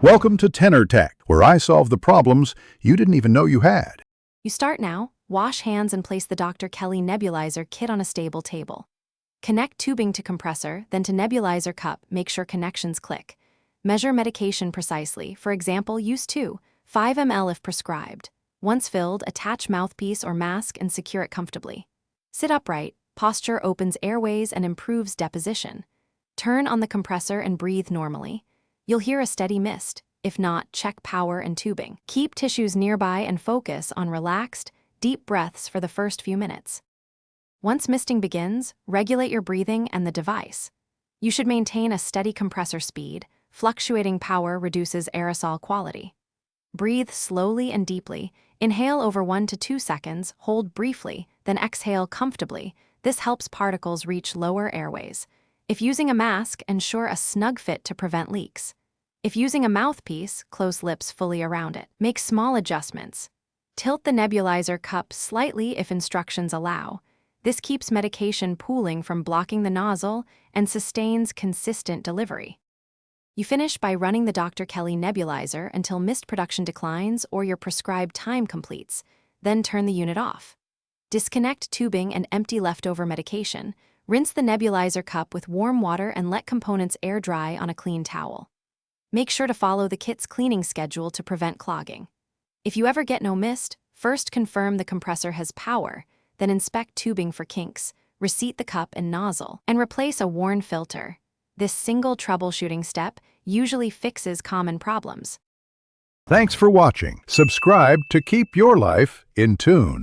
Welcome to Tenor Tech, where I solve the problems you didn't even know you had. You start now, wash hands and place the Dr. Kelly Nebulizer kit on a stable table. Connect tubing to compressor, then to nebulizer cup, make sure connections click. Measure medication precisely, for example, use 5 ml if prescribed. Once filled, attach mouthpiece or mask and secure it comfortably. Sit upright, posture opens airways and improves deposition. Turn on the compressor and breathe normally. You'll hear a steady mist. If not, check power and tubing. Keep tissues nearby and focus on relaxed, deep breaths for the first few minutes. Once misting begins, regulate your breathing and the device. You should maintain a steady compressor speed. Fluctuating power reduces aerosol quality. Breathe slowly and deeply. Inhale over 1 to 2 seconds, hold briefly, then exhale comfortably. This helps particles reach lower airways. If using a mask, ensure a snug fit to prevent leaks. If using a mouthpiece, close lips fully around it. Make small adjustments. Tilt the nebulizer cup slightly if instructions allow. This keeps medication pooling from blocking the nozzle and sustains consistent delivery. You finish by running the Dr. Kelly nebulizer until mist production declines or your prescribed time completes, then turn the unit off. Disconnect tubing and empty leftover medication. Rinse the nebulizer cup with warm water and let components air dry on a clean towel. Make sure to follow the kit's cleaning schedule to prevent clogging. If you ever get no mist, first confirm the compressor has power, then inspect tubing for kinks, reseat the cup and nozzle, and replace a worn filter. This single troubleshooting step usually fixes common problems. Thanks for watching. Subscribe to keep your life in tune.